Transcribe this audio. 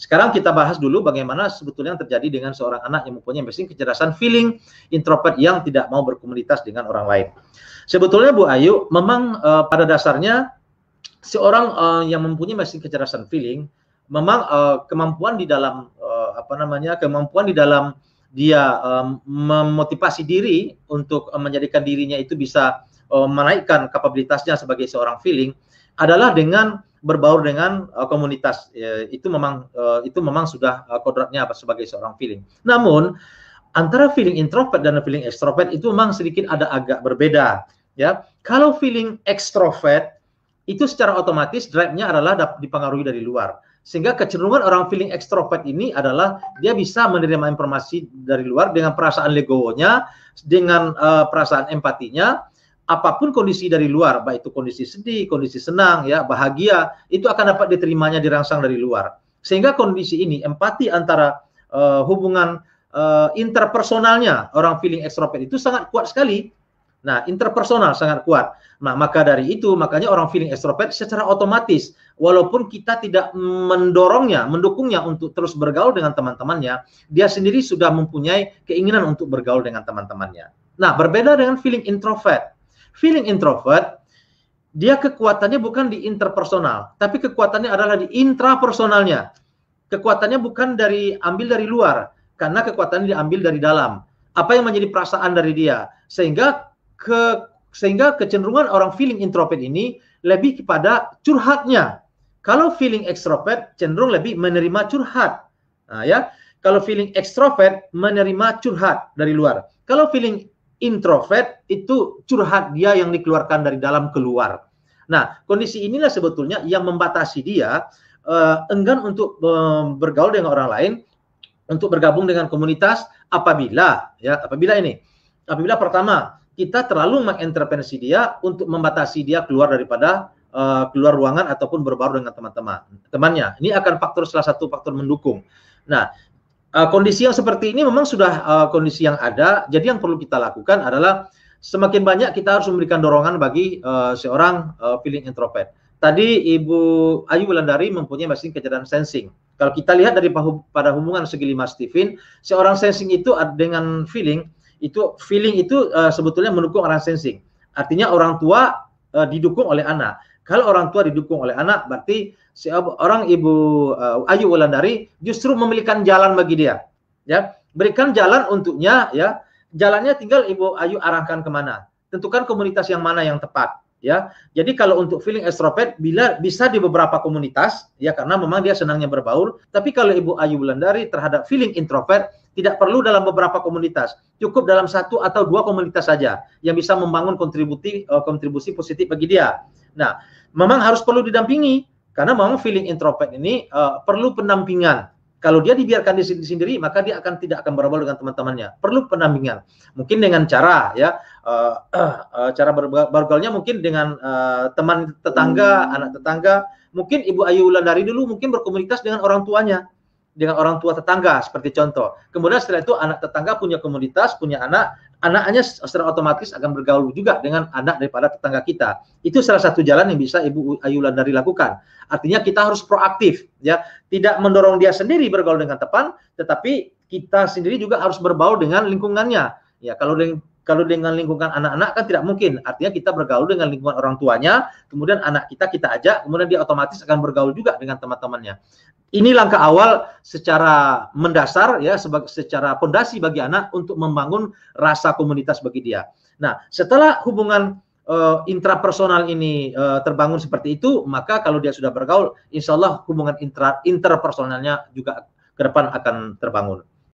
Sekarang kita bahas dulu bagaimana sebetulnya yang terjadi dengan seorang anak yang mempunyai mesin kecerdasan feeling introvert yang tidak mau berkomunitas dengan orang lain. Sebetulnya Bu Ayu, memang pada dasarnya seorang yang mempunyai mesin kecerdasan feeling, memang kemampuan di dalam kemampuan di dalam dia memotivasi diri untuk menjadikan dirinya itu bisa menaikkan kapabilitasnya sebagai seorang feeling adalah dengan berbaur dengan komunitas. Itu memang sudah kodratnya sebagai seorang feeling. Namun antara feeling introvert dan feeling extrovert itu memang sedikit ada agak berbeda, ya. Kalau feeling extrovert itu secara otomatis drive-nya adalah dipengaruhi dari luar. Sehingga kecenderungan orang feeling extrovert ini adalah dia bisa menerima informasi dari luar dengan perasaan legowonya, dengan perasaan empatinya, apapun kondisi dari luar, baik itu kondisi sedih, kondisi senang, ya, bahagia, itu akan dapat diterimanya dirangsang dari luar. Sehingga kondisi ini, empati antara hubungan interpersonalnya orang feeling extrovert itu sangat kuat sekali. Nah, interpersonal sangat kuat. Nah, maka dari itu, makanya orang feeling extrovert secara otomatis, walaupun kita tidak mendukungnya untuk terus bergaul dengan teman-temannya, dia sendiri sudah mempunyai keinginan untuk bergaul dengan teman-temannya. Nah, berbeda dengan feeling introvert. Feeling introvert, dia kekuatannya bukan di interpersonal, tapi kekuatannya adalah di intrapersonalnya. Kekuatannya bukan ambil dari luar, karena kekuatannya diambil dari dalam. Apa yang menjadi perasaan dari dia, sehingga kecenderungan orang feeling introvert ini lebih kepada curhatnya. Kalau feeling extrovert cenderung lebih menerima curhat. Nah, ya. Kalau feeling extrovert menerima curhat dari luar. Kalau feeling introvert itu curhat dia yang dikeluarkan dari dalam keluar. Nah, kondisi inilah sebetulnya yang membatasi dia enggan untuk bergaul dengan orang lain, untuk bergabung dengan komunitas apabila pertama kita terlalu mengintervensi dia untuk membatasi dia keluar daripada keluar ruangan ataupun berbaur dengan temannya. Ini akan salah satu faktor mendukung. Nah, kondisi yang seperti ini memang sudah kondisi yang ada. Jadi yang perlu kita lakukan adalah semakin banyak kita harus memberikan dorongan bagi seorang feeling introvert. Tadi Ibu Ayu Wulandari mempunyai mesin kecerdasan sensing. Kalau kita lihat pada hubungan segi 5 Stephen, seorang sensing itu dengan feeling itu sebetulnya mendukung orang sensing. Artinya orang tua didukung oleh anak. Kalau orang tua didukung oleh anak, berarti orang Ibu Ayu Wulandari justru memilihkan jalan bagi dia. Ya, berikan jalan untuknya. Ya, jalannya tinggal Ibu Ayu arahkan kemana. Tentukan komunitas yang mana yang tepat. Ya, jadi kalau untuk feeling extrovert bisa di beberapa komunitas, ya karena memang dia senangnya berbaur. Tapi kalau Ibu Ayu Wulandari terhadap feeling introvert tidak perlu dalam beberapa komunitas, cukup dalam 1 atau 2 komunitas saja yang bisa membangun kontribusi positif bagi dia. Nah, memang harus perlu didampingi karena memang feeling introvert ini perlu pendampingan. Kalau dia dibiarkan di sendiri, maka dia tidak akan bergaul dengan teman-temannya. Perlu pendampingan. Mungkin dengan cara cara bergaulnya mungkin dengan teman tetangga, anak tetangga. Mungkin Ibu Ayu Wulandari dulu mungkin berkomunitas dengan orang tuanya, dengan orang tua tetangga seperti contoh. Kemudian setelah itu anak tetangga punya komunitas, punya anaknya secara otomatis akan bergaul juga dengan anak daripada tetangga kita. Itu salah satu jalan yang bisa Ibu Ayu Wulandari lakukan. Artinya kita harus proaktif, ya, tidak mendorong dia sendiri bergaul dengan teman, tetapi kita sendiri juga harus berbaur dengan lingkungannya. Ya, kalau dengan lingkungan anak-anak kan tidak mungkin. Artinya kita bergaul dengan lingkungan orang tuanya, kemudian anak kita ajak, kemudian dia otomatis akan bergaul juga dengan teman-temannya. Ini langkah awal secara mendasar, ya, secara fondasi bagi anak untuk membangun rasa komunitas bagi dia. Nah, setelah hubungan intrapersonal ini terbangun seperti itu, maka kalau dia sudah bergaul, insya Allah hubungan interpersonalnya juga ke depan akan terbangun.